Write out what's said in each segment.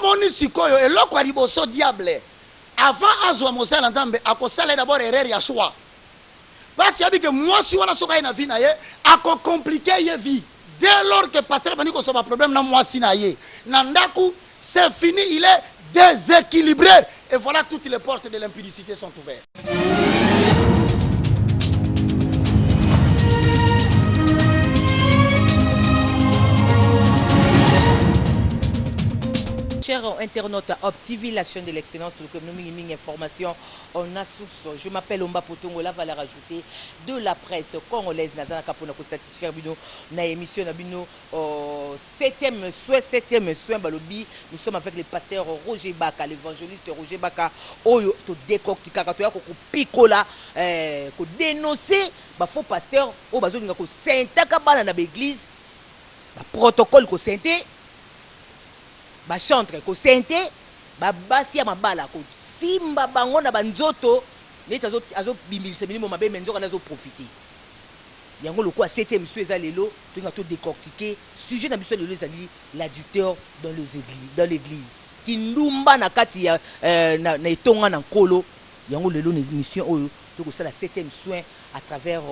moni sikoyo eloko ya liboso diable avant azwa mosala nzambe akosala d'abord erreur ya choix parce que que mwasi wana soka ye na vie na ye akokomplike ye vie dès lors que pasteur bani kosoba problème na mwasi na ye na ndaku c'est fini, il est déséquilibré et voilà toutes les portes de l'impudicité sont ouvertes. Chers internautes, OpTV, la chaîne de l'excellence, le communiqué information, on a source. Je m'appelle Omba Potongo, la valeur ajoutée de la presse congolaise. Nazana Kapona pour satisfaire Bino, na émission Nabino, 7e soin, Balobi. Nous sommes avec le pasteur Roger Baka, l'évangéliste Roger Baka. Oyo, to décortica, quand tu as picola, ko dénoncer, bah faux pasteur, au bazo n'ga ko sainta kabana na l'église, bah protocole ko sainté. Ba chantre ko sente ba basi ya mabala ko simba bango na banzoto neti azo bimbilisa milimo mabe menzoka nazo profiter yango loko a 7e monsieur ezalelo to nga to décortiquer sujet na biso lelo ezali l'adultère dans l'église kindumba na kati ya na etonga na nkolo yango lelo na émission oyo to ko sala 7e soin à travers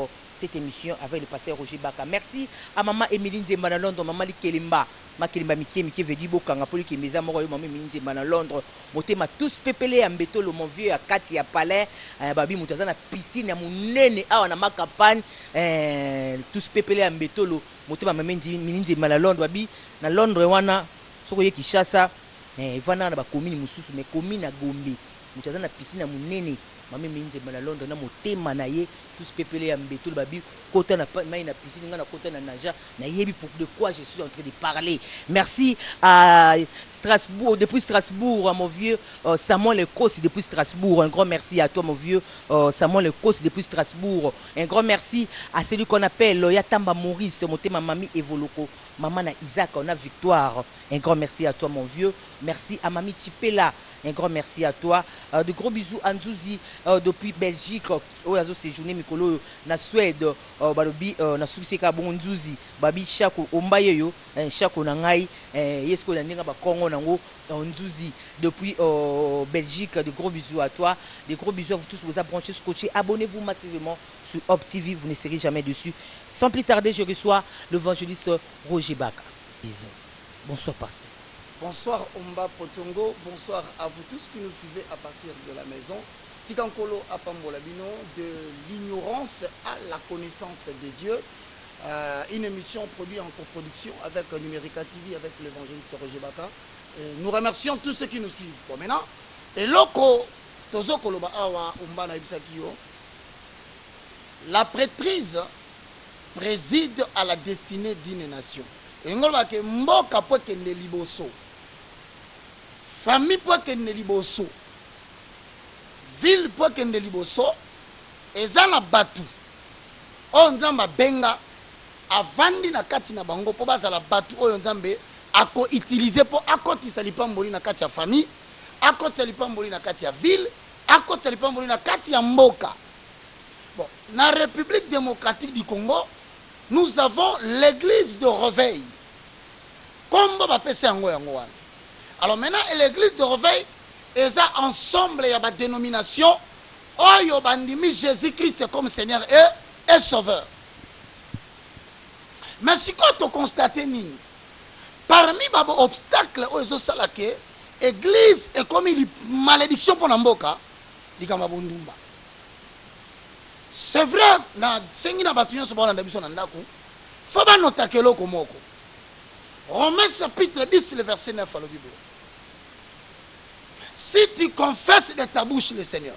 cette émission avec le pasteur Roger Baka. Merci à maman Emeline Zemba na Londres, maman Likelimba, ma Kelimba Mikie veut dire Bokanga pour qui mes amours, maman Emeline Zemba na Londres, motema tous pepele à Mbetolo mon vieux à Kati à Palais, babi mutazana piscine à mon nene à na ma campagne, tous pepele à Mbetolo, motema maman Emeline Zemba na Londres, babi na Londres wana soko ye Kinshasa, vana na ba commune mususu mais commune à Gombe, mutazana piscine à mon nene. Mami minze na Londres na motema na ye tous pepele ya mbeto babi kota na mai na piscine nga na kota na naja na yebi pour de quoi je suis en train de parler. Merci à Strasbourg, depuis Strasbourg, à mon vieux Samuel Lekos depuis Strasbourg. Un grand merci à toi mon vieux Samuel Lekos depuis Strasbourg. Un grand merci à celui qu'on appelle Yatamba Maurice, motema mami Evoloko. Maman na Isaac, on a victoire. Un grand merci à toi mon vieux. Merci à Mami Chipela. Un grand merci à toi. De gros bisous à Nzouzi depuis Belgique. Oh, yazo séjourné Mikolo na Suède. Balobi na Suiseka bon Nzouzi. Babi Chako Ombayeyo. Chako Nangai. Yesko na Ninga ba Congo nango Nzouzi depuis Belgique. De gros bisous à toi. De gros bisous à vous tous vous abranchés, scotchés. Abonnez-vous massivement sur OpTV. Vous ne serez jamais dessus. Sans plus tarder, je reçois l'évangéliste Roger Baka. Bonsoir, pasteur. Bonsoir, Omba Potongo. Bonsoir à vous tous qui nous suivez à partir de la maison. Tikankolo Apambolabino, de l'ignorance à la connaissance de Dieu. Une émission produite en coproduction avec Numérica TV, avec l'évangéliste Roger Baka. Nous remercions tous ceux qui nous suivent. Bon, maintenant, et loko, Tozo Koloba Awa, Omba Naibisakio, la prêtrise préside à la destinée d'une nation. Et nous avons dit mboka po kende liboso, famille po kende liboso, ville po kende liboso, ezana batu. O nzamba benga avandi na kati na bango po bazala batu oyo nzambe ako utiliser po akotisa lipamboli na kati ya famille, akotisa lipamboli na kati ya ville, akotisa lipamboli na kati ya mboka. Bon, na République démocratique du Congo, nous avons l'église de réveil. Comme va passer en Goyangouane. Alors maintenant, l'église de réveil est ensemble, il y a une dénomination. Oh, il y a mis Jésus-Christ comme Seigneur et Sauveur. Mais si vous constatez, parmi les obstacles, l'église est comme une malédiction pour Namboka, c'est vrai, na sengi na batunya soba na biso na ndako. Faut ba notakelo komoko. Romains chapitre 10 le verset 9 à la Bible. Si tu confesses de ta bouche le Seigneur,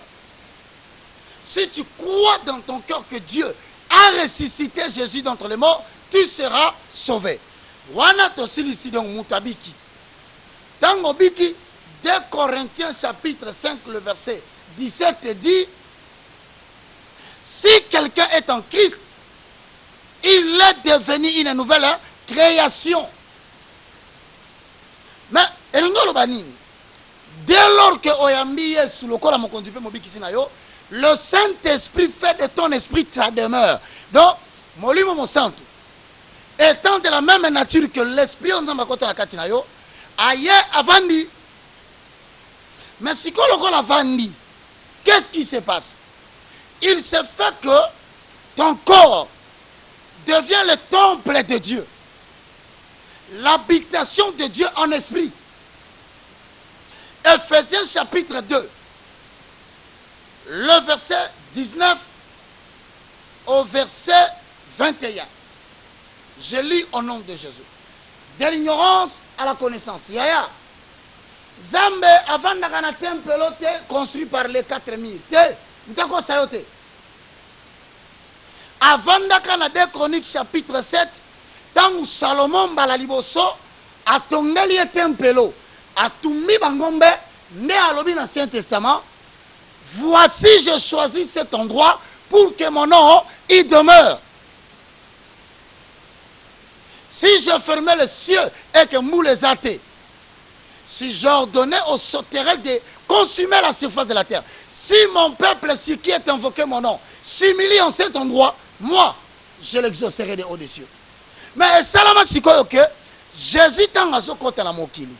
si tu crois dans ton cœur que Dieu a ressuscité Jésus d'entre les morts, tu seras sauvé. Wana to silisi donc mutabiki. Tango biki 2 Corinthiens chapitre 5 le verset 17 dit: si quelqu'un est en Christ, il est devenu une nouvelle création. Mais, dès lors que le Saint-Esprit fait de ton esprit sa demeure. Donc, étant de la même nature que l'Esprit, aye avandi. Mais si on a vendu, qu'est-ce qui se passe? Il se fait que ton corps devient le temple de Dieu, l'habitation de Dieu en esprit. Ephésiens chapitre 2, le verset 19 au verset 21. Je lis au nom de Jésus. De l'ignorance à la connaissance. Yaya. Zambe avandaka na temple construit par les 4000. Ntako sayote. Avandaka na 2 Chroniques chapitre 7. Tangu Salomon balaliboso atongeli temple atumbi bangombe ne alobi na Ancien Testament. Voici, je choisis cet endroit pour que mon nom y demeure. Si je fermais les cieux et que mou les athées, si j'ordonnais aux sauterelles de consumer la surface de la terre, si mon peuple qui est invoqué mon nom s'humilie en cet endroit, moi, je l'exaucerai des hauts des cieux. Mais Salama Sikoyo que Jésus t'a côté la mokili.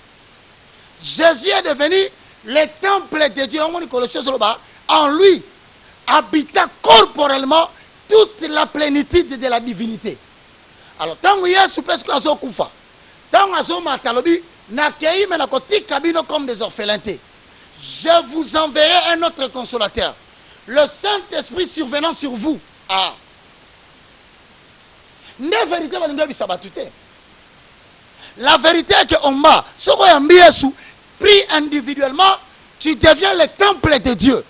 Jésus est devenu le temple de Dieu. En lui habita corporellement toute la plénitude de la divinité. Alors, tant que Yesu parce que azo kufa, tant azo matalobi, nakei me nakoti kabino comme des orphelins. Je vous enverrai un autre consolateur, le Saint-Esprit survenant sur vous. Ah, ne vérité va nous sabatute. La vérité est que Omba, ce qu'on a mis Yesu, pris individuellement, tu deviens le temple de Dieu.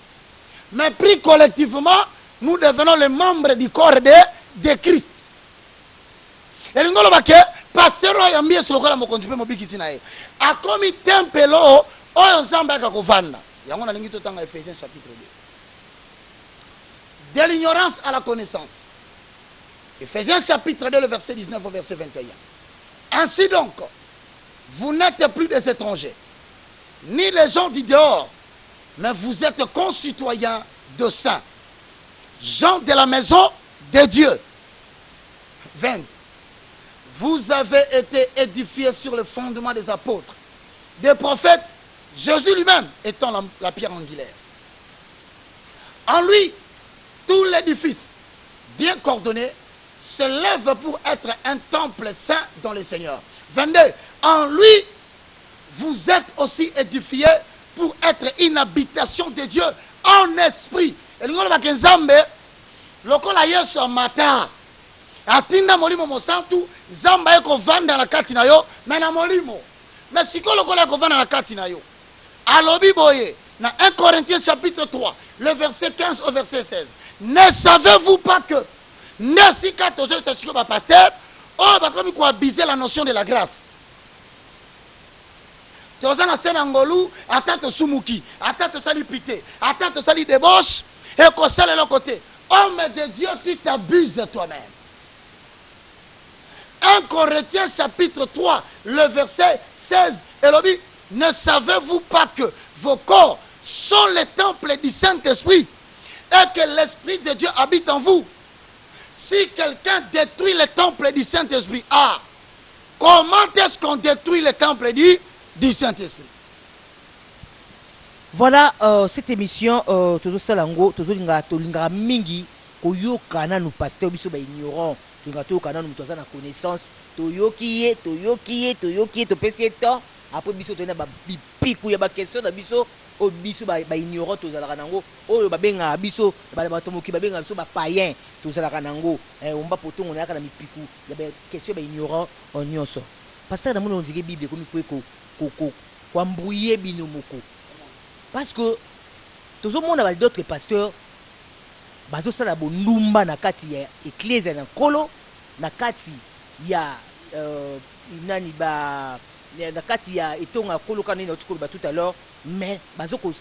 Mais pris collectivement, nous devenons les membres du corps de Christ. Et nous avons dit, pasteur a mis sur le corps de mon mobile qui est a commis temple là, on s'en a kovanda. Il y a un lingi tout dans Ephésiens chapitre 2. De l'ignorance à la connaissance. Ephésiens chapitre 2, le verset 19 au verset 21. Ainsi donc, vous n'êtes plus des étrangers, ni les gens du dehors, mais vous êtes concitoyens de saints, gens de la maison de Dieu. 20. Vous avez été édifiés sur le fondement des apôtres, des prophètes, Jésus lui-même étant la pierre angulaire. En lui, tout l'édifice, bien coordonné, se lève pour être un temple saint dans le Seigneur. 22. En lui, vous êtes aussi édifiés pour être une habitation de Dieu en esprit. Et nous avons dit Nzambe, lokola Yesu amata, atinda molimo mosantu, Nzamba eko vanda na kati na yo, mais na molimo. Mais siko lokola eko vanda na kati na yo. Alobi boye, na 1 Corinthiens chapitre 3, le verset 15 au verset 16. Ne savez-vous pas que, ne si kato je sais que pasteur, oh bah comme il faut abuser la notion de la grâce. Tu as un scène angolou, attends sumuki, attends sali pité, attends sali débauche, et qu'on sale l'autre côté. Homme de Dieu, tu t'abuses de toi-même. 1 Corinthiens chapitre 3, le verset 16, et l'on dit, ne savez-vous pas que vos corps sont les temples du Saint-Esprit et que l'Esprit de Dieu habite en vous? Si quelqu'un détruit le temple du Saint-Esprit, ah, comment est-ce qu'on détruit le temple du Saint-Esprit? Voilà cette émission, Tozo Salango, Tozo Linga Mingi, Koyoka nous pasteur biso ba ignorant, Linga Toyoka nous toza na connaissance, Toyoki, to pesi temps, après biso tona ba pipi ya ba question na biso, o biso ba ignorant tozala nango, o ba benga biso, ba tomoki ba benga biso ba païen, tozala nango, on ba potongo na ka na mipiku, ya ba question ba ignorant en nyonso. Pasteur na mono nzige Bible comme ko embrouiller bino moko. Parce que tout le monde a d'autres pasteurs bazo sala bondumba na kati ya église na kolo na kati ya nani ba na kati ya etonga kolo kana ina tukolo ba tout à l'heure, mais bazo ko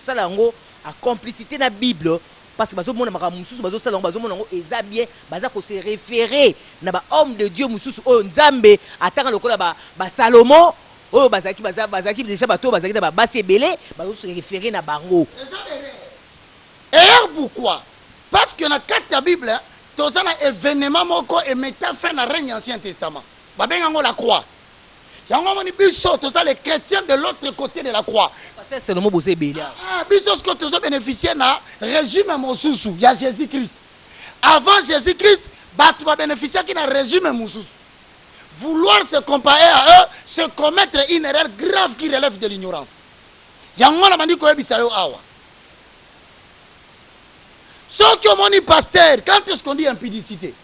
sala ngo a complicité na Bible parce que bazo mona maka mususu bazo sala ngo bazo mona ngo eza bien baza ko se référer na ba homme de Dieu mususu o Nzambe atanga lokola ba Salomon. Oh, bazaki déjà bateau bazaki na basi ebele bazo se référer na bango. Et pourquoi? Parce que dans la Bible, tous les événements moko et mettant fin à règne Ancien Testament. Babenga ngo la croix. yango moni biso toza les chrétiens de l'autre côté de la croix. Pasteur c'est le mot bosé belé. Biso ce que tozo bénéficier na régime mosusu ya Jésus-Christ. Avant Jésus-Christ, batu va bénéficier qui na régime mosusu. Vouloir se comparer à eux, se commettre une erreur grave qui relève de l'ignorance. Yango na bandi ko yebisa yo awa. Ce que mon pasteur, quand est-ce qu'on dit impudicité?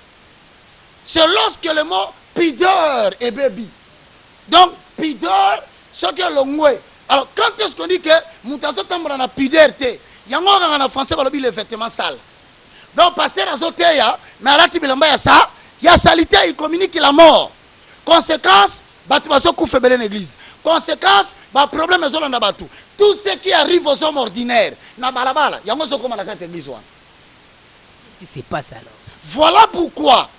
C'est lorsque le mot pudeur est baby. Donc, pudeur, ce que l'on voit. Alors, quand est-ce qu'on dit que Moutato Tambra na pudeur, il y a un français qui est effectivement sale. Donc, pasteur Azoteya, mais à la Tibilamba, il y a salité, il communique la mort. Conséquence, Batubaso Koufé Belen Église. Conséquence, problème est dans Batu. Tout ce qui arrive aux hommes ordinaires, na balabala, il y a un comme la église. Qu'est-ce qui se passe alors? Voilà pourquoi,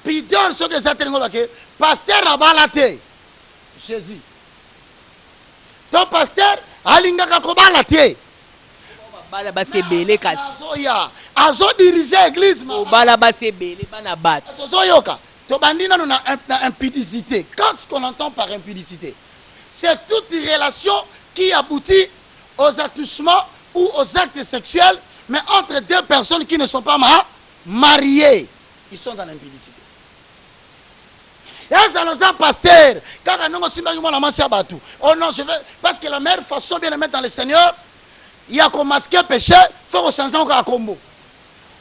pudeur, ce que ça te pasteur a balaté. Jésus. Ton pasteur, alingaka ko balaté. Bala base belé kasi. Azo diriger l'église. Bala base belé, bana bat. Azo yoka. To bandina nous na impudicité. Qu'est-ce qu'on entend par impudicité? C'est toute relation qui aboutit aux attouchements ou aux actes sexuels, mais entre deux personnes qui ne sont pas mariées. Ils sont dans l'impudicité. Et ça nous a pasteur. Car nous aussi, oh non, je vais. Parce que la meilleure façon de le mettre dans le Seigneur, il y a qu'on masquer péché, il faut qu'on s'en encore à combo.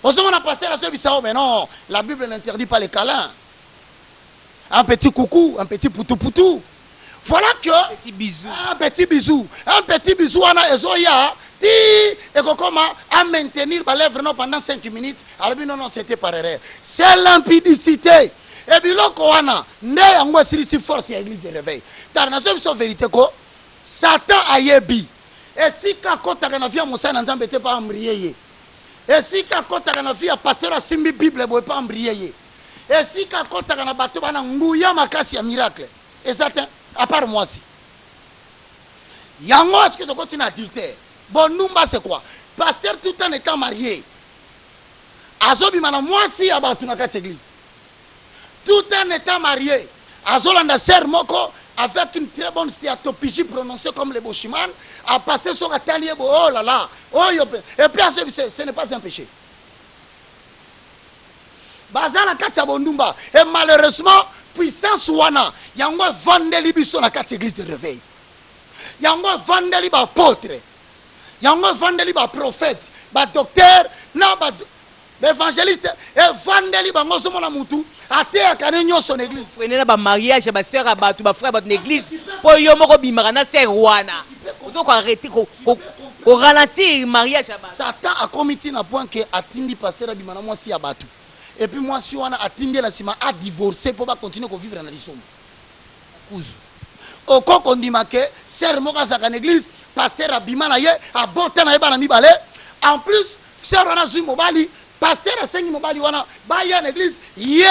Au moment où on a passé la seule mais non, la Bible n'interdit pas les câlins. Un petit coucou, un petit poutou-poutou. Voilà que. Un petit bisou. Un petit bisou. Un petit bisou, on a Ezoya. Et comment à maintenir ma lèvre pendant 5 minutes. Alors, non, c'était par erreur. C'est l'impudicité. Et puis, là, Koana, né en moi, si force, il y a l'église de réveil. Dans la seule vérité, Satan a yebi. Et si Kakota Ganavia, mon sein n'entendait pas embryer. Et si Kakota Ganavia, pasteur a simbi Bible, ne peut pas embryer. Et si Kakota Ganabatu, on a ngouya makasi à miracle. Et ça, à part moi aussi. Yango, est-ce que tu continues à adultère? Bon, Numba, c'est quoi? Pasteur, tout en étant marié. Azobi, maintenant, moi aussi, à Batunaka église. Tout en étant marié. Azolanda Ser Moko, avec une très bonne stéatopigie prononcée comme le Boshiman, a passé sur un talier, oh là là. Oh, et puis, ce n'est pas un péché. Bazala Katia Bondumba. Et malheureusement, puissance wana, yango vandeli biso na kati église de réveil. Yango vandeli ba apôtre. Yango vandeli ba prophète, ba docteur, na ba évangéliste, et vandeli ba ngoso mona mutu, ate akane nyo son église. Prenez na ba mariage ba sœur ba tu ba frère ba église. Po yo moko bimaka na sœur wana. Donc arrêter ko ralentir mariage ba. Satan a commis na point que atindi pasteur bimana moi si abatu. Et puis moi, si on a atteint la cima, a divorcé pour continuer à vivre dans la lisson. Au cas qu'on dit que sœur Moka Zakan église, pasteur Abimana ye, a boté na yeba na mibale. En plus, sœur Wana Zui Mobali, pasteur a Sengi Mobali Wana, baya na église, ye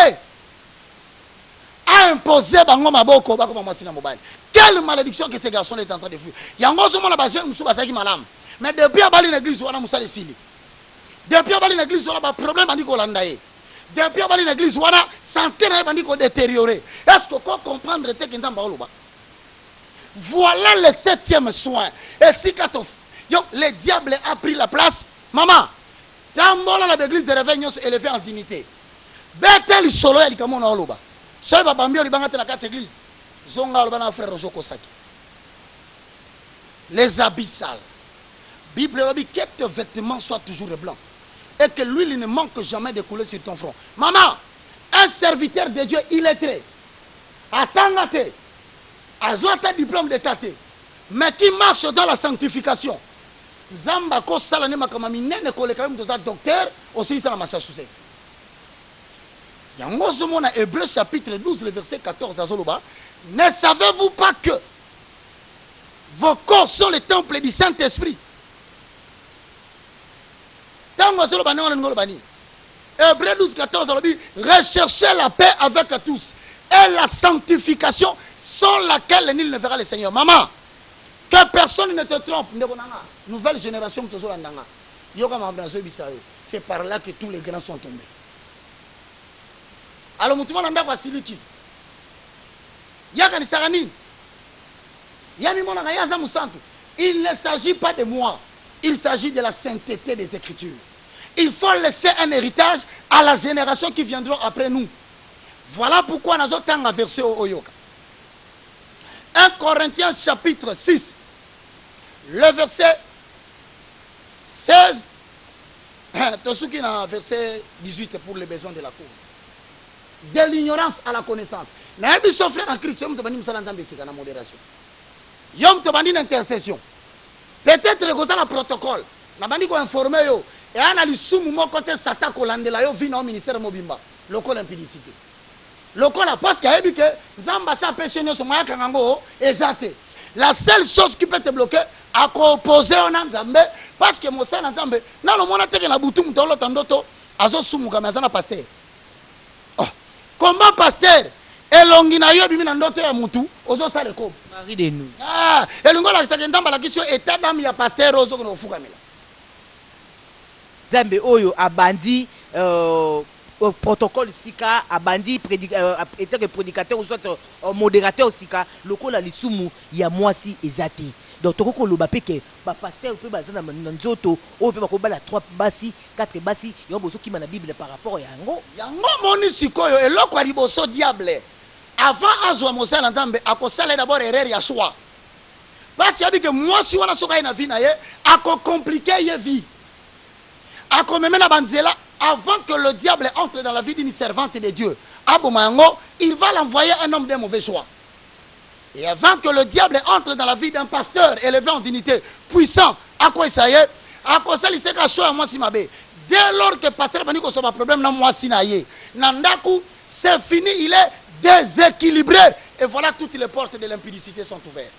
a imposé bango maboko, bako mamasina Mobali. Quelle malédiction que ces garçons est en train de fuir. Yango somo na basé musu basaki malam. Mais depuis a bali na église Wana Musa le Sili. Depuis a bali na église Wana ba problème andi ko landa ye. Depuis avoir l'église, voilà, santé n'a pas dit qu'on détérioré. Est-ce qu'on peut comprendre ce qu'il y a dans le Voilà le 7e soin. Et si le diable a pris la place, maman, dans l'église de réveil, nous élevé en dignité. Betel solo, il y a comme on a oloba. Seul babambio, il y a la église. Zonga, le bana frère Rojo Kosaki. Les habits sales. Bible dit que tes vêtements soient toujours blancs. Et que l'huile ne manque jamais de couler sur ton front. Maman, un serviteur de Dieu illettré, attendez, a un diplôme de tate, mais qui marche dans la sanctification. Zamba ko salane makamami nene ko le quand même docteur aussi dans la Massachusetts. Yango zomo na Hébreux chapitre 12 le verset 14 azoloba, ne savez-vous pas que vos corps sont le temple du Saint-Esprit? Hébreux 12, 14, recherchez la paix avec tous et la sanctification sans laquelle nul ne verra le Seigneur. Maman, que personne ne te trompe. Nouvelle génération, c'est par là que tous les grands sont tombés. Alors, nous avons dit que Il ne s'agit pas de moi, il s'agit de la sainteté des Écritures. Il faut laisser un héritage à la génération qui viendront après nous. Voilà pourquoi nous avons un verset au Oyoka. 1 Corinthiens chapitre 6, le verset 16, Tosuki dans verset 18 pour les besoins de la cause. De l'ignorance à la connaissance. N'a pas souffert en Christ, yom tobani musala nzambe sika na modération. Yom tobani l'intercession. Peut-être que dans le protocole, n'a pas dit qu'on informe yo et on a lu sumu mo côté sata kolandela yo vina au ministère mobimba, local impudicité. Local parce qu'il a dit que nzamba sa péché nyo somoya kangango exacté. La seule chose qui peut te bloquer à opposer au nzambe parce que mosa nzambe na lo mona teke na butu mutolo tandoto azo sumu kama sana pasteur. Comment pasteur elongi na yo bimi na ndoto ya mutu ozo sale ko mari de nous elongo la kitaka ndamba la kisio état d'âme ya pasteur ozo kono fukamela Zambe oyo abandi protocole sika abandi état que prédicateur ou soit modérateur sika lokola lisumu ya mwasi ezati donc toko loba peke ba pasteur pe bazana nzoto o pe bakobala 3 basi 4 basi yo bozo kima na bible par rapport yango moni sikoyo eloko liboso diable avant azwa mosala nzambe akosala d'abord erreur ya soi parce qu'il a dit que mwasi wana soka ina vie na ye ako compliquer ye vie ako meme na banzela avant que le diable entre dans la vie d'une servante de Dieu abomango il va l'envoyer un homme de mauvais choix. Et avant que le diable entre dans la vie d'un pasteur élevé en dignité, puissant, à quoi ça y est, à quoi ça il s'est caché à moi si ma bé. Dès lors que pasteur va dire que c'est un problème, dans moi si naïe, nandaku, c'est fini, il est déséquilibré. Et voilà, toutes les portes de l'impudicité sont ouvertes.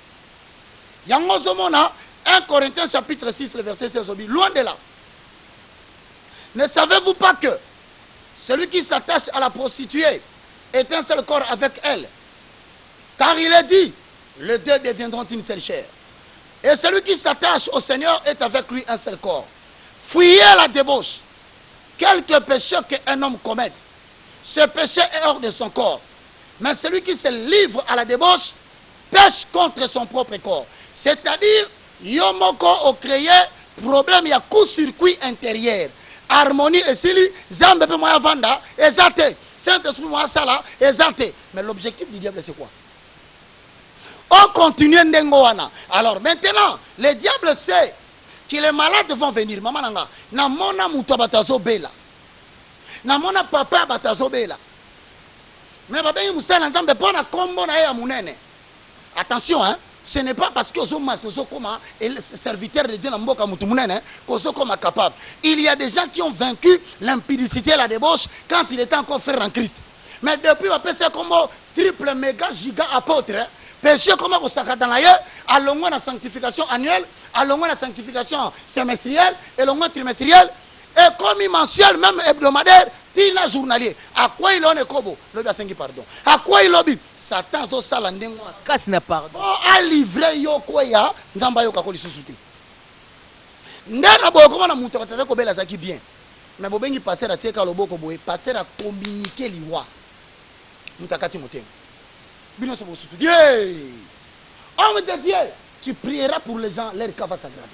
Yangozomona, 1 Corinthiens chapitre 6, le verset 16, loin de là. Ne savez-vous pas que celui qui s'attache à la prostituée est un seul corps avec elle? Car il est dit, les deux deviendront une seule chair. Et celui qui s'attache au Seigneur est avec lui un seul corps. Fuyez la débauche. Quelque péché qu'un homme commette, ce péché est hors de son corps. Mais celui qui se livre à la débauche pêche contre son propre corps. C'est-à-dire, yomoko au créé, problème, il y a court-circuit intérieur. Harmonie et sili, zambe moya vanda, exacté. Saint-Esprit moya sala, exacté. Mais l'objectif du diable, c'est quoi? On continue ndengoana. Alors maintenant, le diable sait que les malades vont venir. Maman nanga, na mona muto batazo bela. Na mona papa batazo bela. Mais baba yi musana nzambe pona kombo na ya munene. Attention hein, ce n'est pas parce que ozo matozo koma et le serviteur de Dieu na mboka mutu munene kozo koma capable. Il y a des gens qui ont vaincu l'impudicité et la débauche quand il était encore frère en Christ. Mais depuis on peut se comme triple méga giga apôtre. Hein? Péché comment vous savez dans l'ailleurs, allons la sanctification annuelle, allons la sanctification semestrielle, et allons trimestrielle, et comme mensuel, même hebdomadaire, tina journalier. À quoi il en est kobo? Le gars pardon. À quoi il lobby? Satan zo salandeng. Casse na pardon. Oh, à livrer yo koya, nzamba yo kakoli susuti. Ndena bo comment na muto batata ko bela zaki bien. Mais bo bengi passer à tieka loboko boye, passer à communiquer liwa. Mutakati motema. Homme de Dieu, tu prieras pour les gens, leur cas va s'aggraver.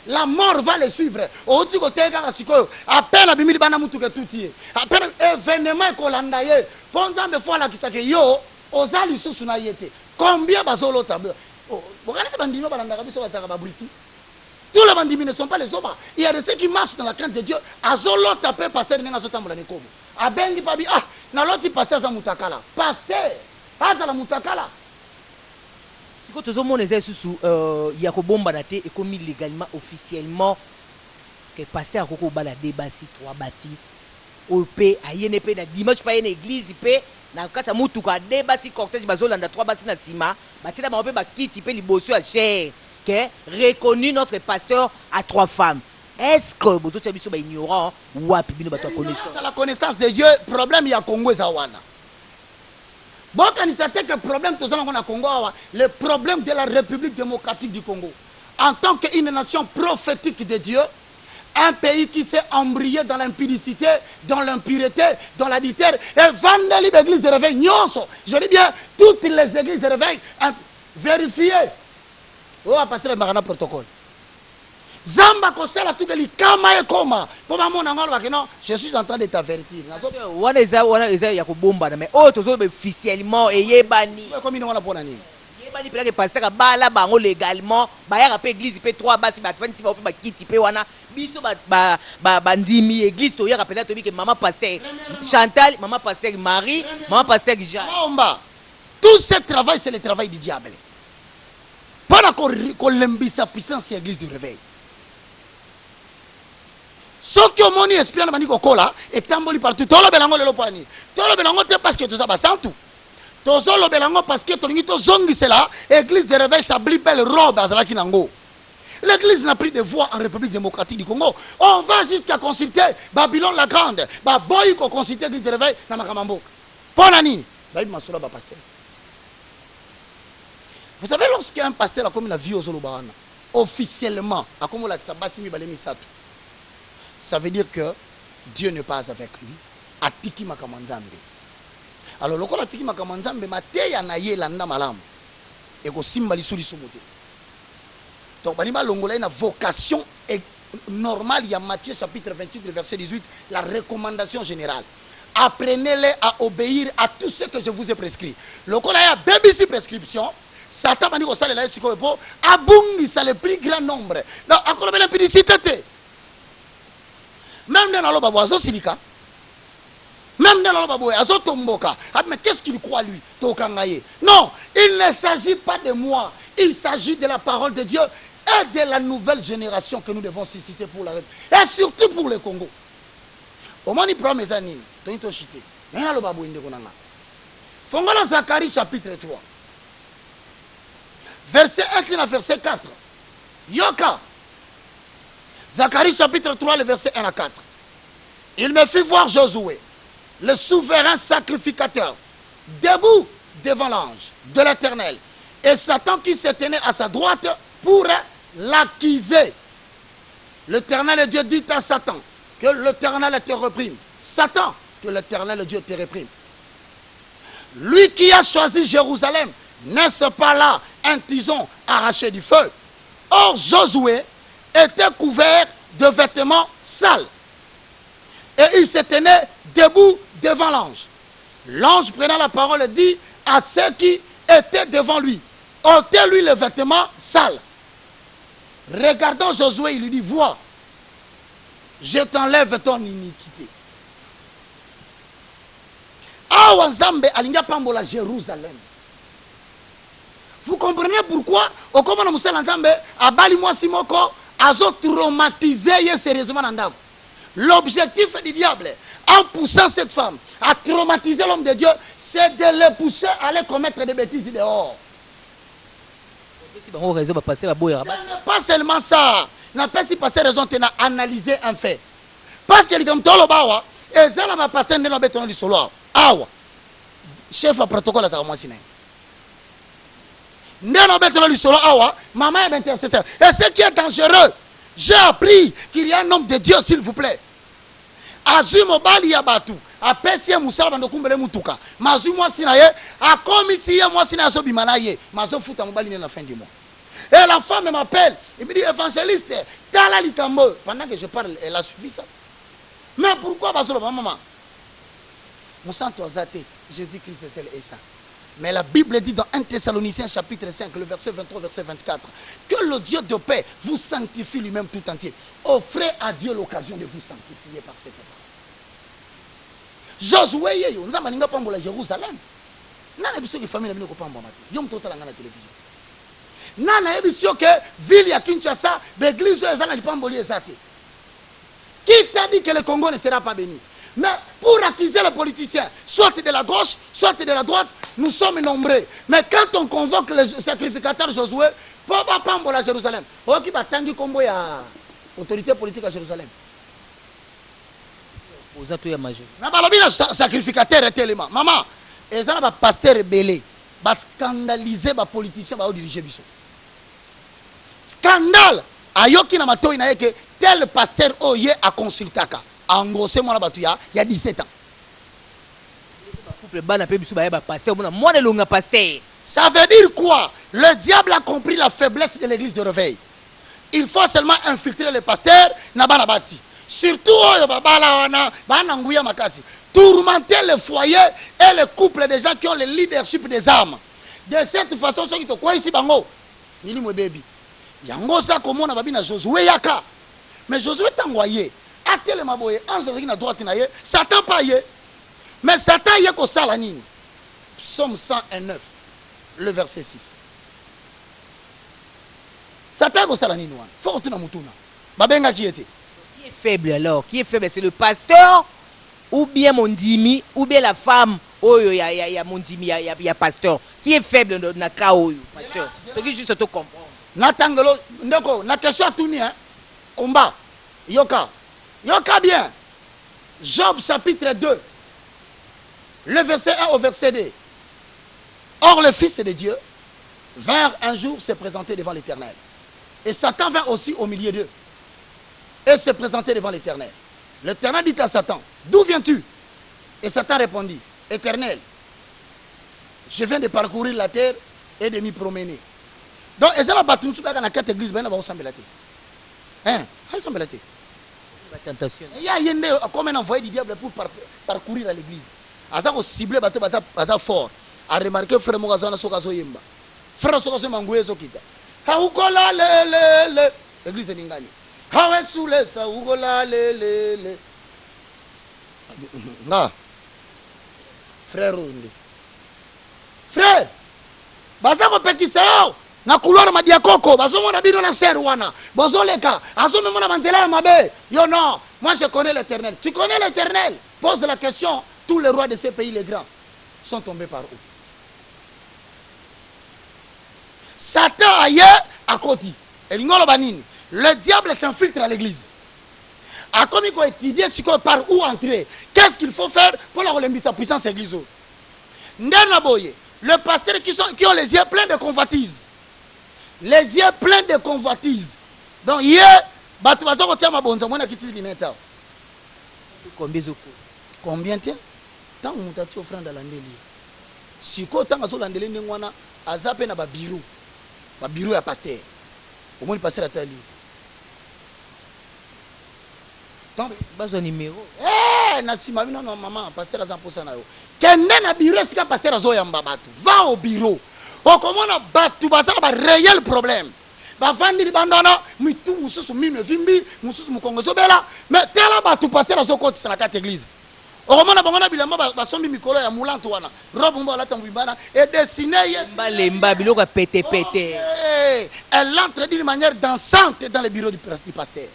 La mort va les suivre. À peine à peine événement kolandaye. Pendant fois la kitake yo, ozali susuna yete. Combien bazolo tabe? Tous les bandits ne sont pas les hommes. Il y a de ceux qui marchent dans la crainte de Dieu. Azolo tapé passer dans la tambola nekomo. Abengi pabi ah na loti passer za mutakala. Passer aza la mutakala. Quand tout le monde est sous Yakobomba daté et commis légalement officiellement que passer à Koko balade basi 3 bâtis au paix à YNP na dimanche pas une église paix na kata mutuka de basi cortège bazolanda 3 basi na sima bati na ba pe ba kiti pe liboso à cher que reconnu notre pasteur à 3 femmes. Est-ce que vous êtes ignorant ou à la connaissance de Dieu, problème il y a Congo Zawana. Bon, quand il s'attaque le problème tout ça Congo, le problème de la République démocratique du Congo, en tant qu'une nation prophétique de Dieu, Un pays qui s'est embrayé dans l'impudicité, dans l'impureté, dans la ditère. Et vendez l'église de réveil. Je dis bien, toutes les églises de réveil, vérifiez. On va passer le marana protocole. Zamba kosela tukeli kama e koma. Pour ma mon angolo non, je suis en train de t'avertir. Wana eza ya kubomba na mais tozo officiellement eyebani. Comme ino wana pona nini? Yebani pela ke passer bala bango légalement, ba ya pe église pe 3 basi ba tfani ba ba kiti pe wana. Biso ba ndimi église to ya pela to bi ke maman pasteur Chantal, maman pasteur Marie, maman pasteur Jean. Bomba. Tout ce travail c'est le travail du diable. Pendant qu'on lembisa puissance de l'église du réveil. Ce qui ont moni esprit na kokola et tamboli partout. Tolo belango le lopani. Tolo belango te parce que tout ça ba santu. Tozo lo belango parce que tolingi to zongi cela, église de réveil sa belle robe azala kinango. L'église n'a pris de voix en République démocratique du Congo. On va jusqu'à consulter Babylone la grande. Ba boy ko consulter l'église de réveil na makamambo. Ponani, ba masula ba pasteur. Vous savez lorsqu'un pasteur a comme la vie aux Zolobaana, officiellement, a comme la Sabatimi Balemi Satou. Ça veut dire que Dieu n'est pas avec lui. Atiki makamanzambe. Alors, le atiki makamanzambe, mateya na ye landa malam. Et ko simbali suri sumote. Donc, balima longola une vocation normale. Il y a Matthieu chapitre 28, verset 18, la recommandation générale. Apprenez-les à obéir à tout ce que je vous ai prescrit. Le y a BBC prescription. Satan m'a dit que ça les laisse pour abungisa le plus grand nombre. Donc, à quoi la publicité? Même dans l'obabo, azo silika. Même dans l'obabo, azo tomboka. Mais qu'est-ce qu'il croit lui? Non, il ne s'agit pas de moi. Il s'agit de la parole de Dieu et de la nouvelle génération que nous devons susciter pour la République. Et surtout pour le Congo. Au moins, il prend mes années. Donc, il chité. Mais il y a l'obabo inde konanga. Fongola Zacharie chapitre 3. Verset 1 à verset 4. Yoka. Zacharie chapitre 3, le verset 1 à 4. Il me fit voir Josué, le souverain sacrificateur, debout devant l'ange de l'Éternel, et Satan qui se tenait à sa droite pour l'accuser. L'Éternel Dieu dit à Satan que l'Éternel te réprime. Satan, que l'Éternel Dieu te réprime. Lui qui a choisi Jérusalem, n'est-ce pas là un tison arraché du feu? Or Josué était couvert de vêtements sales. Et il se tenait debout devant l'ange. L'ange prenant la parole dit à ceux qui étaient devant lui, ôtez-lui les vêtements sales. Regardant Josué, il lui dit, vois, je t'enlève ton iniquité. Awanzambe alinga pambola Jérusalem. Vous comprenez pourquoi au comment nous sommes ensemble à Bali moi simoko azo traumatiser sérieusement dans. L'objectif du diable en poussant cette femme à traumatiser l'homme de Dieu, c'est de le pousser à aller commettre des bêtises dehors. Pas seulement ça, n'a pas si passé raison de analyser un fait. Parce que les gens tolo bawa et ça la va passer dans le béton du solo. Awa. Chef à protocole à moi siné. Dans le béton du solo awa, maman est intercesseur. Et ce qui est dangereux, j'ai appris qu'il y a un homme de Dieu, s'il vous plaît. Azimo bali ya batu, apesi musala bando kumbele mutuka. Mazu moi sinaye, a komiti ya moi sinaye so bimanaye, mazo futa mobali na la fin du mois. Et la femme m'appelle, il me dit évangéliste, tala likambo. Pendant que je parle, elle a suivi ça. Mais pourquoi basolo maman? Mon sang toisate, Jésus-Christ c'est celle et ça. Mais la Bible dit dans 1 Thessaloniciens chapitre 5, le verset 23, verset 24, que le Dieu de paix vous sanctifie lui-même tout entier. Offrez à Dieu l'occasion de vous sanctifier par cette parole. Josué, nous avons dit que Jérusalem. Nous avons dit que la famille n'a pas de famille. Nous avons dit que la télévision. Nous avons dit que la ville de Kinshasa, l'église n'a pas de famille. Qui t'a dit que le Congo ne sera pas béni? Mais pour accuser les politiciens, soit de la gauche, soit de la droite, nous sommes nombreux. Mais quand on convoque le sacrificateur Josué, il ne faut pas prendre à Jérusalem. Il va attendre comme autorité politique à Jérusalem. Vous êtes tout majeur. Le sacrificateur est tellement. Maman, et ça va pasteur rebellé, va scandaliser les politiciens, va diriger. Scandale! ayoki na matoi na yeke tel pasteur oye a consultaka en gros c'est moi batu ya 17 ans. Couple bana pe bisu ba ya pasteur mona moi de longa pasteur. Ça veut dire quoi? Le diable a compris la faiblesse de l'église de réveil. Il faut seulement infiltrer les pasteurs na bana bati. Surtout oyo babala wana bana nguya makasi. Tourmenter le foyer et le couple des gens qui ont le leadership des âmes. De cette façon, ceux qui te croient ici, bango, nili mwe baby. Yango sa komona babi na Josué yaka. Mais Josué t'envoyé. Atele maboye, ange zaki na droite na ye, Satan pa ye. Mais Satan ye ko sala nini. Psaume 109, le verset 6. Satan ko sala nini wana. Force na mutuna. Babenga qui était. Qui est faible alors? Qui est faible? C'est le pasteur ou bien mon dimi ou bien la femme? Oyo ya mon dimi ya pasteur. Qui est faible na ka oyo pasteur? C'est que juste te comprendre. Natangelo ndoko na question tuni hein. Omba. Yoka bien. Job chapitre 2. Le verset 1 au verset 2. Or le Fils de Dieu vint un jour se présenter devant l'Éternel. Et Satan vint aussi au milieu d'eux. Et se présenter devant l'Éternel. L'Éternel dit à Satan, d'où viens-tu? Et Satan répondit, Éternel, je viens de parcourir la terre et de m'y promener. Donc, et ça, la bataille, nous sommes dans 4 églises, ben, on va s'embêter. Hein? On va s'embêter. Il y a comme un envoyé du diable pour parcourir à l'église. Asa ko ciblé bato bata fort. A remarqué frère Mogazana Sokazo Yemba. Frère Sokazo Mangoué Sokita. Ha ukola le. L'église est ningani. Ha we soule sa ukola le. Na. Frère Rundi. Frère. Bata ko petit sao. Na couloir madiakoko, bazomona bino na ser wana. Bozoleka, azomona mantela ya mabe. Yo non, moi je connais l'Éternel. Tu connais l'Éternel? Pose la question. Tous les rois de ces pays, les grands, sont tombés par où? Satan ailleurs à côté. Le diable s'infiltre à l'église. A comme il faut étudier par où entrer. Qu'est-ce qu'il faut faire pour la relember sa puissance église? Le pasteur qui ont les yeux pleins de convoitise. Les yeux pleins de convoitise. Donc hier, combien tiens? Tant que tu offrande à l'andeli. Si tu as un landeli, tu as un bureau. Un bureau à pasteur. Au moins, il passe à ta ligne. Donc, un numéro. Nassima, non, maman, pasteur à 100%. Quel est le bureau si tu pasteur à Zoyamba? Va au bureau. Au comment on a battu, un réel problème. Va vendre bandana, mitu mususu mine vimbi, mususu mukongozo bela, mais tela batu pasteur à Zokoti sur la 4 église. Okomona bangona bilamba basombi mikolo ya mulanto wana robe mbo alata mbibana et dessiné balemba biloko pété. Elle entre d'une manière dansante dans le bureau du pasteur.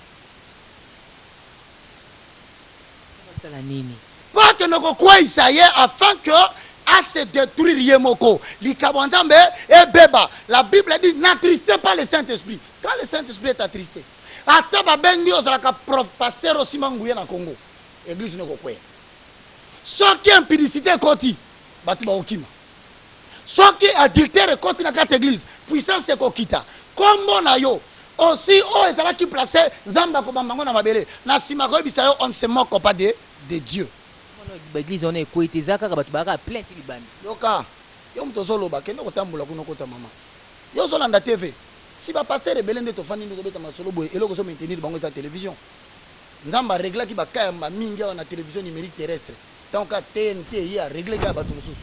Pas que nous quoi isaye afin que à se détruire yemoko likabandambe et beba. La Bible dit n'attristez pas le Saint-Esprit. Quand le Saint-Esprit est attristé, ataba bengi ozalaka pasteur aussi mangouye na Congo. Église ne quoi. Ceux qui ont impudicité côté, bâtiment au Kima. Ceux qui adultèrent côté dans 4 églises, puissance c'est Kokita. Comme on a yo, aussi, oh, et là qui placé, Zamba Kobamango na Mabele, na Simago Bisayo, on ne se moque pas de Dieu. L'église, on est coïté, Zaka, Batubara, plein de Liban. Yoka, Yom Tozoloba, Keno Tambula, Kunokota Mama. Yo Zolanda TV. Si va passer les bélènes de Tofani, nous devons Masolobo, et l'eau maintenir dans la télévision. Nzamba régla qui va kaya minga na télévision numérique terrestre. Donc à TNT il y a réglé ga batu mususu.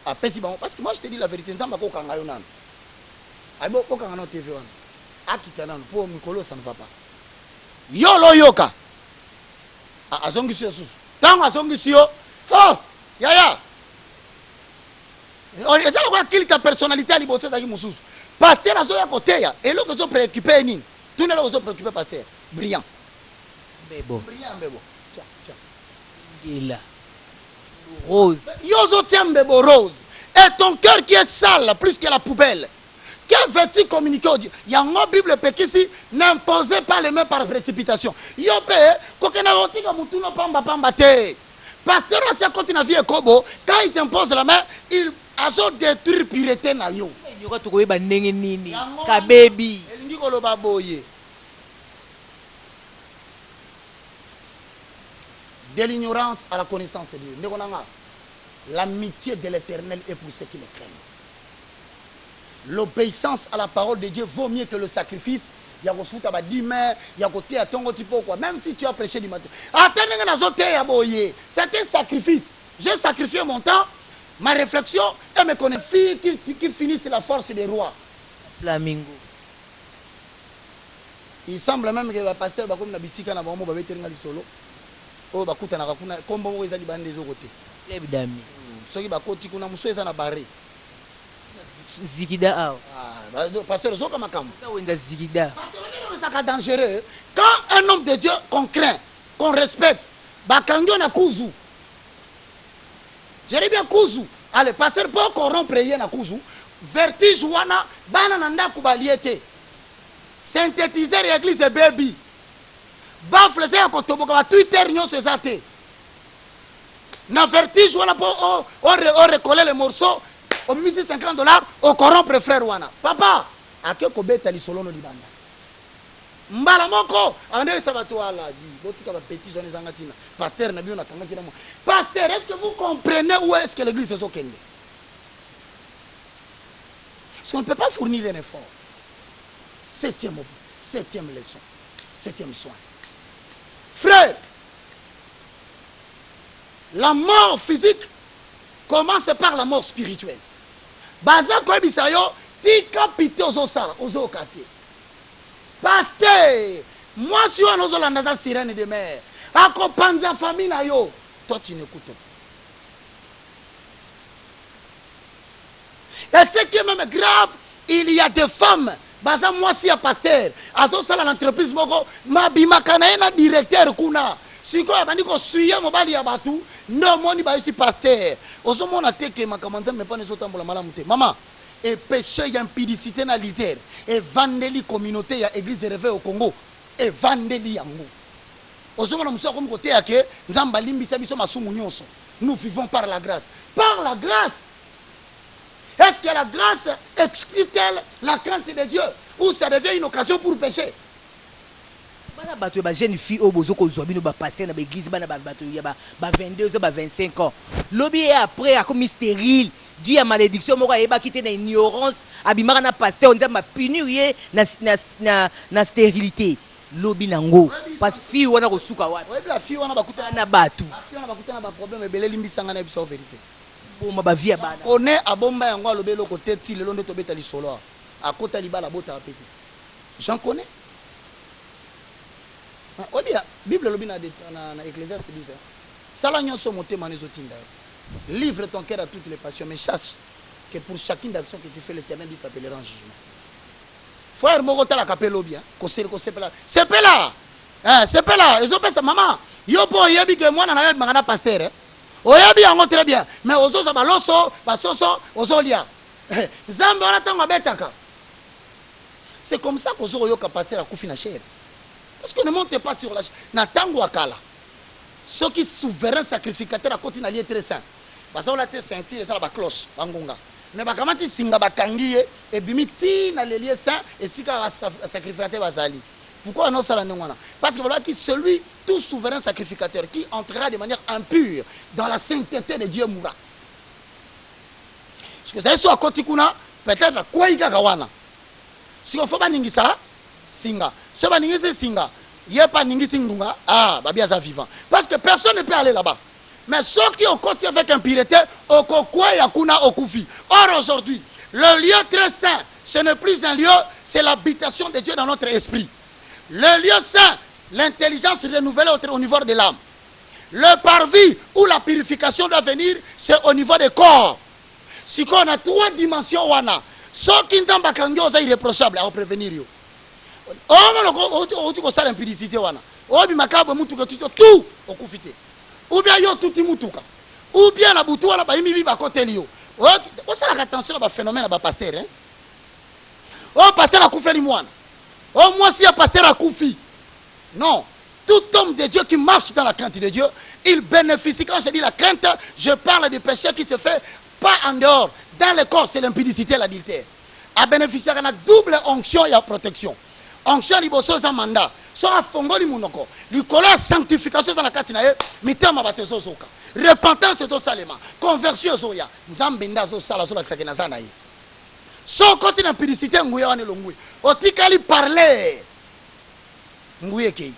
A pesi bango parce que moi je te dis la vérité nzamba ko kanga yo nan. Aibo ko kanga na TV wana. Akita nan pour mikolo ça ne va pas. Yo lo yoka. A azongi sio susu. Tango azongi sio. Oh, ya. On est dans quoi ta personnalité à liboté da mususu. Pasteur azo ya côté ya et l'autre zo préoccupé ni. Tout ne lo zo préoccupé pasteur. Brillant. Bebo. Tiens. Il est rose. Yozo tiens bebo rose. Et ton cœur qui est sale plus que la poubelle. Quel veux-tu communiquer au Dieu? Il y a une Bible ici. N'imposez pas les mains par précipitation. Yope, kokena rotika mutuno pamba te. Pasteur à continue à vie kobo. Quand il t'impose la main, il a détruire pureté na yo. Il y aura tout le monde nini. Kabebi. Elingi koloba boye. De l'ignorance à la connaissance de Dieu. L'amitié de l'Éternel est pour ceux qui le craignent. L'obéissance à la parole de Dieu vaut mieux que le sacrifice. Il y a même si tu as prêché du matin. C'est un sacrifice. J'ai sacrifié mon temps, ma réflexion et mes connaissances qui finissent la force des rois. Flamingo. Il semble même que le pasteur va comme la bisika na bamo ba betenga lisolo. Oh ba kuta na kuna kombo mo ezali bande zo côté. Lebdami. Soki ba koti kuna muso eza na barre. Zikida ao. Ah, pasteur zoka makambo. Ça wenda zikida. C'est dangereux. Quand un homme de Dieu qu'on craint, qu'on respecte, bakangyo na kuzu. Je dis bien kuzu. Allez, pasteur pour corrompre prier na kuzu. Vertige wana bana nanda kubaliete. Synthétiser l'église de baby. Bafle c'est à kotoboka Twitter nyo c'est ça. Na vertige wana pour on recoller les morceaux. Au minimum $50, au corrompre frère wana. Papa, à que kobeta li solo no libanda. Mbala moko, ande sabato ala di. Botika ba petit jeunes zangatina. Pasteur na bio na tangatina mo. Pasteur, est-ce que vous comprenez où est-ce que l'église est okende? Parce qu'on ne peut pas fournir un effort. Septième leçon. Septième soin. Frère, la mort physique commence par la mort spirituelle. Baza ko bisayo tika pité ozo kate. Pasteur, moi si on ozo landa sirène de mer, accompagne famille na yo, toi tu n'écoutes pas. Et ce qui est même grave, il y a des femmes, baza moi si a pasteur, azo sala l'entreprise moko, mabimakana na directeur kuna. Siko abandi ko suya mobali ya batu, no moni ba ici pasteur. Ozomona teke makamanda mais pas nezotambola malamu te. Maman, et péché ya impudicité na lizère, et vandeli communauté ya église réveil au Congo, et vandeli yango. Ozomona muso comme côté yake, nzamba limbisa biso masumu nyonso. Nous vivons par la grâce. Par la grâce. Est-ce que la grâce exclut-elle la crainte de Dieu ou ça devient une occasion pour pécher? Bana bato ba jeune fille au bozo ko zobino ba passer na ba église bana ba bato ya ba 22 ba 25 ans. Lobi après a comme stérile, dû à malédiction moko eba kité na ignorance, abimaka na pasteur on ma punir na stérilité. Lobi nango parce fille wana ko suka wapi. Oui, la fille wana bakuta na bato. Fille wana bakuta na ba problème ebele limbisanga na biso vérité. Boma ba vie bana. On est abomba yango alobelo ko teti le londo tobeta lisolo. Akota libala bota apeti. J'en connais. La Bible na Ecclésiaste dit ça. Livre ton cœur à toutes les passions, mais sache que pour chacune d'action que tu fais, l'Éternel dit t'appellera en jugement. Frère Mogota la capello bien, c'est pas là. C'est pas là. Ils ont fait ça, maman. Yo po yebi que moi na mangana pasteur. Oyebi yango très bien, mais ozo za baloso, basoso, ozo lia. Zambe wana tango betaka. C'est comme ça qu'ozo yo pasteur a kufi na chair. Parce que ne montez pas sur la chair. Natango akala. Ceux qui souverain sacrificateur à côté n'allié très saint. Parce qu'on a été senti et ça la cloche, bangonga. Mais bakamati singa bakangiye et bimiti na les lieux saints et si ka sacrificateur bazali. Pourquoi non ça la nongana? Parce que voilà qui celui tout souverain sacrificateur qui entrera de manière impure dans la sainteté de Dieu mourra. Parce que ça soit à côté kuna peut-être quoi il gawana. Si on faut pas ningisa singa. Si on ningisa singa. Il n'y a pas de singunga, babia za vivant. Parce que personne ne peut aller là-bas. Mais ceux qui ont côté avec impureté, okokwa yakuna okufi. Or aujourd'hui, le lieu très saint, ce n'est plus un lieu, c'est l'habitation de Dieu dans notre esprit. Le lieu saint, l'intelligence renouvelée au niveau de l'âme. Le parvis où la purification doit venir, c'est au niveau des corps. Si on a trois dimensions, wana, ceux qui n'ont pas sont irréprochables à prévenir. L'impudicité wana. Tout okufite. Ou bien yo tout mutuka. Ou bien la butu wala ba imi ba côté lio. O ça la attention ba phénomène ba pasteur hein. Oh pasteur a kufeli mwana. Oh moi si a pasteur a kufi. Non, tout homme de Dieu qui marche dans la crainte de Dieu, il bénéficie. Quand je dis la crainte, je parle du péché qui se fait pas en dehors. Dans le corps, c'est l'impudicité et l'adultère. À bénéficier d'une double onction et à protection. onction liboso za mandat so afongoli munoko likolo ya sanctification za na kati na ye mitema bato ezozoka repentance ezosalema conversion ezoya nzambe nde azosala azolakisaki na za na ye so koti na publicité nguya wana elongwi otikali parler nguya ekei.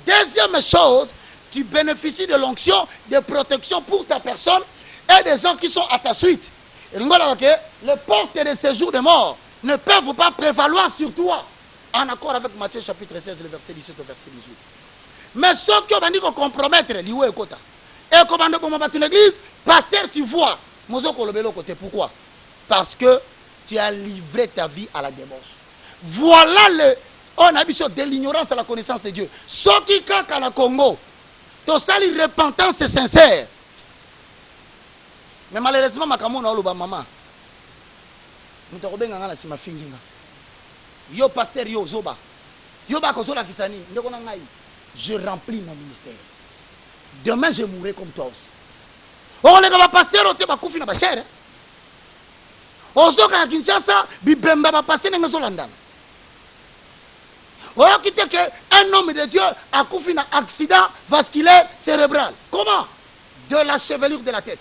Deuxième chose, tu bénéficies de l'onction de protection pour ta personne et des gens qui sont à ta suite. Les portes de séjour de mort ne peuvent pas prévaloir sur toi. En accord avec Matthieu chapitre 16, le verset 17 au verset 18. Mais ceux qui ont dit qu'on compromettre, liou et kota. Et comme on va dans l'église, pasteur, tu vois. Pourquoi? Parce que tu as livré ta vie à la débauche. Voilà le. On a vu de l'ignorance à la connaissance de Dieu. Ce qui caca la Congo, tout ça, la repentance est sincère. Mais malheureusement, ma camoufle n'a pas maman. Nous t'avons bien gagné la fille. Yo pasteur yo zoba. Yo ba kozola kisani. Je remplis mon ministère. Demain je mourrai comme toi aussi. Oh les gars pasteur ote ba kufi na ba cher. Ozoka Kinshasa bibemba ba pasteur nga zolandana. Oh quitte que un homme de Dieu a kufi na accident vasculaire cérébral. Comment? De la chevelure de la tête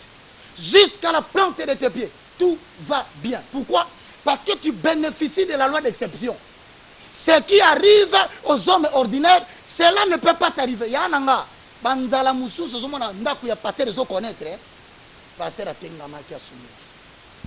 jusqu'à la plante de tes pieds. Tout va bien. Pourquoi? Parce que tu bénéficies de la loi d'exception. Ce qui arrive aux hommes ordinaires, cela ne peut pas t'arriver. Yananga, bandala musu, sozomona ndaku ya pater zo connaître. Pater atengama ki asumi.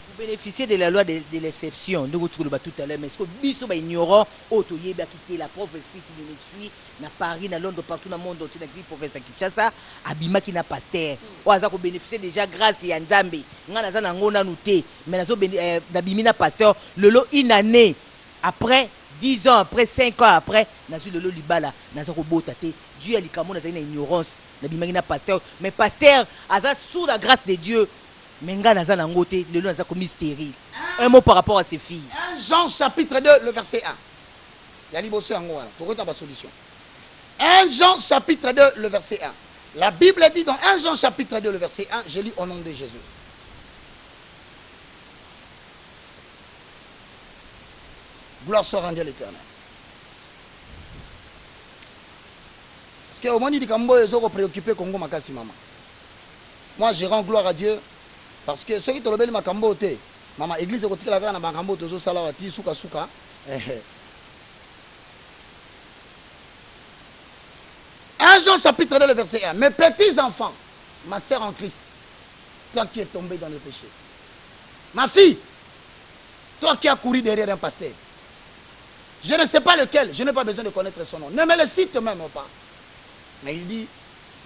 Vous bénéficiez de la loi de l'exception. Nous vous le tout à l'heure, mais ce que biso ba ignorant, auto yeba quitter la prophétie qui me suit, na Paris, na Londres, partout dans le monde entier, na province Kinshasa, abima qui n'a pas terre. Oaza ko bénéficier déjà grâce ya Nzambe. Nga na za ngona nuté, mais na zo d'abimi na pasteur, le lot une année après 10 ans après 5 ans après na zu le lot libala, na zo ko botate. Dieu a likamo na za ignorance, na bimaki na pasteur, mais pasteur aza sous la grâce de Dieu. Menga naza nangote, le naza comme stérile. Un mot par rapport à ses filles. 1 Jean chapitre 2, le verset 1. Yali bosso yango wana, tokota ba solution. 1 Jean chapitre 2, le verset 1. La Bible dit dans 1 Jean chapitre 2, le verset 1, je lis au nom de Jésus. Gloire soit rendue à l'Éternel. Parce que au moins il dit kambo ezoko préoccupé Congo makasi mama. Moi je rends gloire à Dieu. Parce que ceux qui te l'ont ma cambote, maman, église de côté la veille, ma cambote, zo salawati, souka souka. 1 Jean chapitre 2, le verset 1. Mes petits enfants, ma sœur en Christ, toi qui es tombé dans le péché. Ma fille, toi qui as couru derrière un pasteur. Je ne sais pas lequel, je n'ai pas besoin de connaître son nom. Ne me le cite même pas. Mais il dit,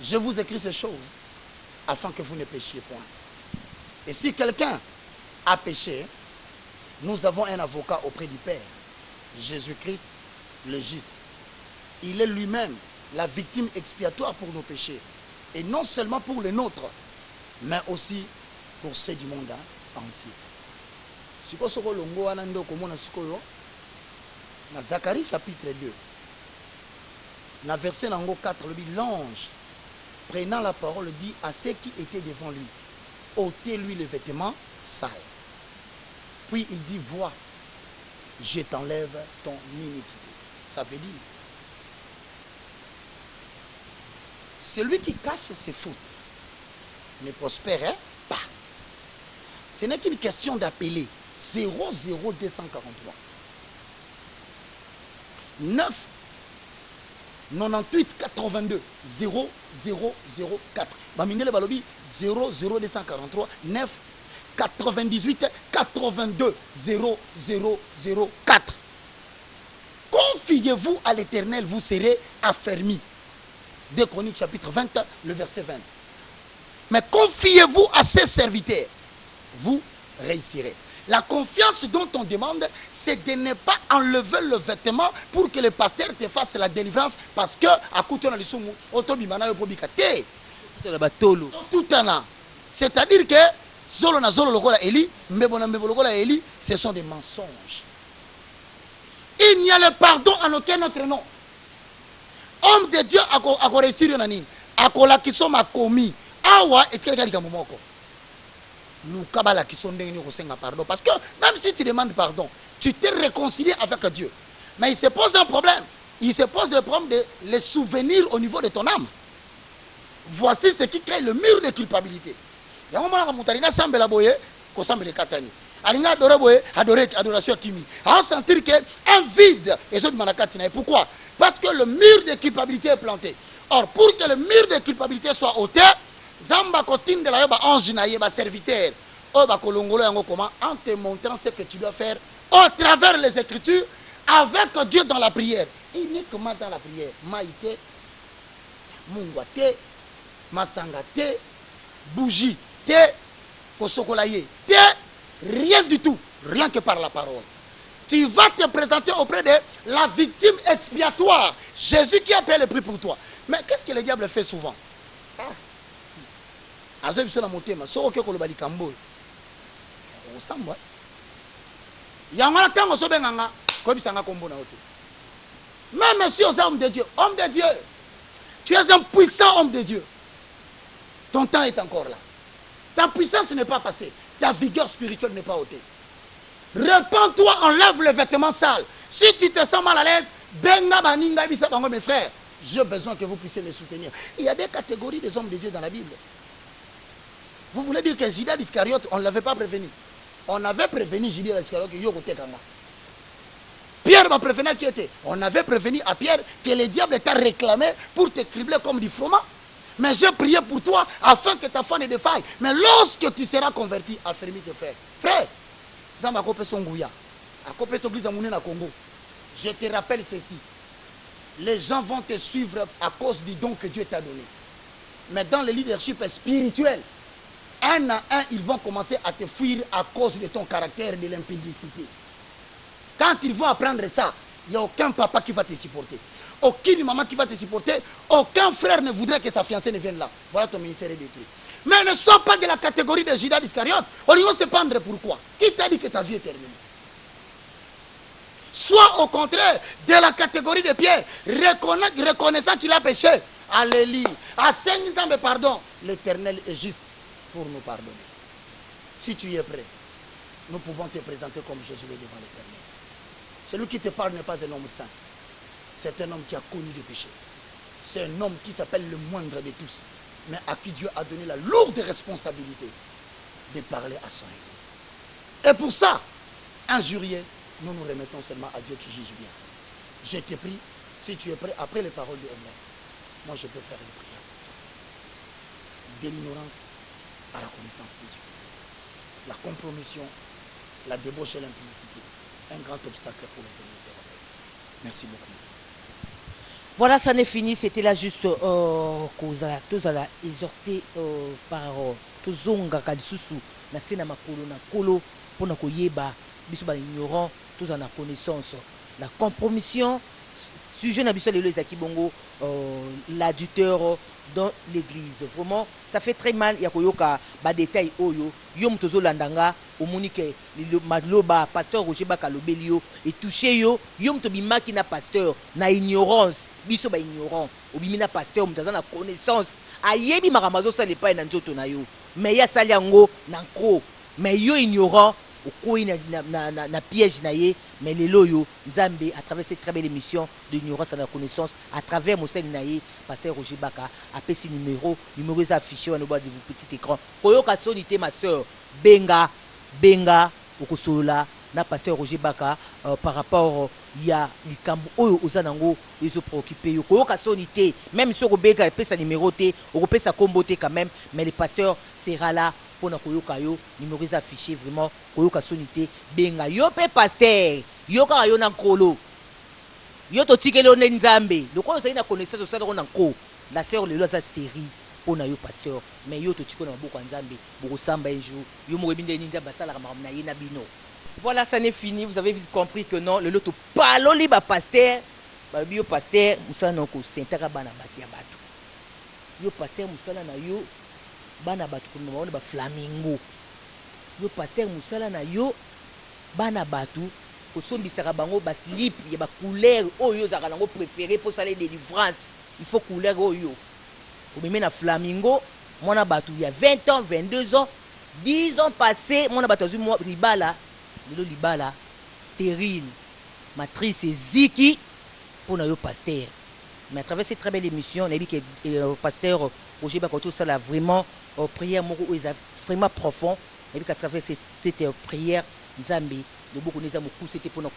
je vous écris ces choses afin que vous ne péchiez point. Et si quelqu'un a péché, nous avons un avocat auprès du Père, Jésus-Christ, le juste. Il est lui-même la victime expiatoire pour nos péchés. Et non seulement pour les nôtres, mais aussi pour ceux du monde entier. Dans Zacharie chapitre 2, dans le verset 4, l'ange, prenant la parole, dit à ceux qui étaient devant lui, ôtez-lui les vêtements sales. Puis il dit, vois, je t'enlève ton iniquité. Ça veut dire, celui qui cache ses fautes ne prospère pas. Ce n'est qu'une question d'appeler 00243 9 98 82 0004. Bamindele balobi 00243 9 98 82 0004. Confiez-vous à l'Éternel, vous serez affermis. 2 Chroniques chapitre 20, le verset 20. Mais confiez-vous à ses serviteurs, vous réussirez. La confiance dont on demande, c'est de ne pas enlever le vêtement pour que le pasteur te fasse la délivrance, parce que à côté de l'isumu, otobimana yopobikate. Tout un an. C'est-à-dire que zolo na zolo lokola Eli, mbebo na mbebo lokola Eli, ce sont des mensonges. Il n'y a le pardon en aucun autre nom. Homme de Dieu a réussi à nani, a kola qui sont ma commis. Awa et quelqu'un qui a momoko. Nous kabala qui sont pardon, parce que même si tu demandes pardon, tu t'es réconcilié avec Dieu. Mais il se pose un problème. Il se pose le problème de les souvenirs au niveau de ton âme. Voici ce qui crée le mur de culpabilité. Il y a un moment où tu as semblé la boye, qu'on semble les katani. Alinga adoré boye, adoré adoration timi. À sentir que un vide et ça demande katina. Pourquoi? Parce que le mur de culpabilité est planté. Or, pour que le mur de culpabilité soit ôté, Zamba kotine de la yoba ange na yeba serviteur. Oba kolongolo yango comment? En te montrant ce que tu dois faire au travers les Écritures avec Dieu dans la prière. Uniquement dans la prière. Maïté, mungwate, masangate, bougie, té, kosokolaye, té, rien du tout, rien que par la parole. Tu vas te présenter auprès de la victime expiatoire, Jésus qui a payé le prix pour toi. Mais qu'est-ce que le diable fait souvent? Même si on est homme de Dieu, tu es un puissant homme de Dieu. Ton temps est encore là. Ta puissance n'est pas passée. Ta vigueur spirituelle n'est pas ôtée. Repends-toi, enlève les vêtements sales. Si tu te sens mal à l'aise, mes frères, j'ai besoin que vous puissiez les soutenir. Il y a des catégories des hommes de Dieu dans la Bible. Vous voulez dire que Judas Iscariote, on ne l'avait pas prévenu. On avait prévenu Judas Iscariote que Yokote Kanga. Pierre m'a prévenu qui était. On avait prévenu à Pierre que le diable t'a réclamé pour te cribler comme du froment. Mais j'ai prié pour toi afin que ta foi ne défaille. Mais lorsque tu seras converti, affermis tes frères. Frère, dans ma copie Songouya, à copie Soglisa Mounena Congo, je te rappelle ceci. Les gens vont te suivre à cause du don que Dieu t'a donné. Mais dans le leadership spirituel, un à un, ils vont commencer à te fuir à cause de ton caractère et de l'impudicité. Quand ils vont apprendre ça, il n'y a aucun papa qui va te supporter. Aucune maman qui va te supporter. Aucun frère ne voudrait que sa fiancée ne vienne là. Voilà ton ministère est détruit. Mais ne sois pas de la catégorie de Judas Iscariote. On va se pendre pourquoi? Qui t'a dit que ta vie est terminée? Sois au contraire de la catégorie de Pierre, reconnaissant qu'il a péché. Alléluia. À 5 ans de pardon, l'Éternel est juste pour nous pardonner. Si tu es prêt, nous pouvons te présenter comme Jésus devant l'Éternel. Celui qui te parle n'est pas un homme saint. C'est un homme qui a connu le péché. C'est un homme qui s'appelle le moindre de tous, mais à qui Dieu a donné la lourde responsabilité de parler à son Église. Et pour ça, injurié, nous nous remettons seulement à Dieu qui juge bien. Je te prie, si tu es prêt, après les paroles de Homer, moi je peux faire une prière. De l'ignorance à la connaissance de Dieu. La compromission, la débauche et l'impudicité. Un grand obstacle pour l'éternité. Merci beaucoup. Voilà, ça n'est fini. C'était là juste tous à exhorter par Tozonga Kadisusu, na sena makolo na kolo, pour na koyeba, biso ba ignorant, tous en la connaissance. La compromission, sujet na biso lelo ezaki bongo l'adducteur dans l'église. Vraiment, ça fait très mal. Ya koyoka ba détail oyo, yo mtozo landanga, omoni ke maloba pasteur Roger Bakalobelio et touché yo mto bimaki na pasteur na ignorance. Biso ba ignorant obimi na pasteur mutaza na connaissance ayebi makamazo sala epai na nzoto na yo mais ya sali yango na nko mais yo ignorant okoi na piège na ye mais lelo yo Nzambe à travers cette très belle émission de ignorance à la connaissance à travers mosali na ye pasteur Roger Baka apesi numéro est affiché au bas de vos petit écran koyoka sonité ma sœur benga okosolola na pasteur Roger Baka par rapport ya likambo oyo ozanango ezo préoccupé yo koyoka sonité même si okobeka pesa numéro te okopesa kombo te quand même mais le pasteur sera là pour na koyoka yo numéro est affiché vraiment koyoka sonité benga yo pe pasteur yo ka yo na nkolo yo to tikelo ne Nzambe lokolo ça na connaissance ça na nko la sœur le loza stérile pour na yo pasteur mais yo to tikelo na boko Nzambe boko samba un jour yo mo binde ni Nzambe sala ka na ye na bino. Voilà, ça n'est fini. Vous avez vite compris que non, le loto paloli ba pasteur, ba bio pasteur, musala na ko sentaka bana basi ya batu. Yo pasteur musala na yo bana batu ko na ba flamingo. Yo pasteur musala na yo bana batu ko sombisaka bango ba slip ya ba couleur oyo zaka nango préféré pour saler délivrance. Il faut couleur oyo. Ko na flamingo, mona batu il y a 20 ans, 22 ans, 10 ans passés, mona batu zu ribala. Le libala stérile matrice Ziki pour nos pasteur. Mais à travers cette très belle émission, on a vu que le pasteur Roger Bakoto, ça l'a vraiment prière vraiment profond. Et qu'à travers cette prière, Nzambe, de beaucoup de gens c'était pour nous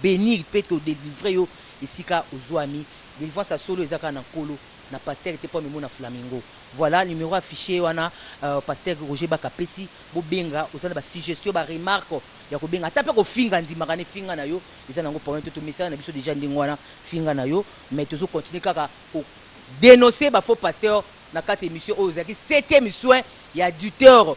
bénir, peut-être délivrer ici aux amis. Délivrance à solo et à Nankolo, na pasteur était pas même na Flamingo. Voilà, numéro affiché, on a pasteur Roger Bakapesi, Bobenga, aux gens de suggestion, ba remarque, ya ko benga, tapé ko finga ndima kana finga na yo, ils ont encore pour tout message na biso déjà ndingwana finga na yo, mais toujours continuer kaka dénoncer ba faux pasteur na kati émission aux aki 7e émission ya auditeur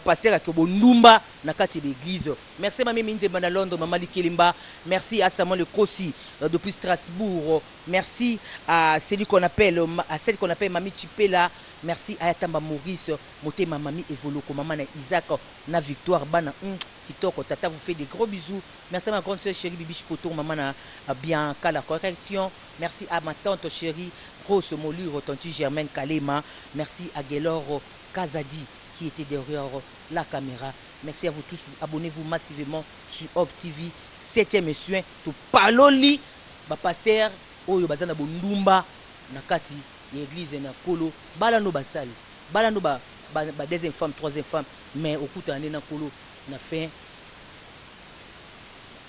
pasteur Akobonumba na kati l'église. Merci Mami Minde Bana Londres, Maman Likelimba. Merci à Samuel Le Kossi depuis Strasbourg. Merci à celle qu'on appelle Mami Chipela. Merci à Yatamba Maurice, Motema Mami Evoloko, Maman na Isaac na Victoire Bana Kitoko Tata vous fait des gros bisous. Merci à ma grande sœur chérie Bibi Chikoto, Maman na Bianca la correction. Merci à ma tante chérie Rose Molure, tante Germaine Kalema. Merci à Gelor Kazadi qui était derrière la caméra. Merci à vous tous. Abonnez-vous massivement sur Hop TV. 7e soin. Tout paloli. Pasteur. Oyo bazana bondumba. Nakati. L'église na kolo. Balano basali. Balano ba deuxième femme, troisième femme. Mais au coup d'année na kolo. Na fin.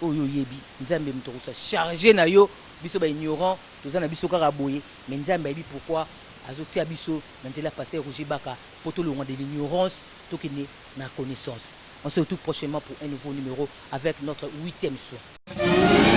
Oyo yebi. Nzambe mtorosa. Chargé na yo. Biso ba ignorant. Tozana biso karaboye. Mais nzambe yebi pourquoi. Azoki abiso Nandela pasteur Roger Baka pour tout le monde de l'ignorance tout qui n'est na connaissance. On se retrouve prochainement pour un nouveau numéro avec notre 8e soin.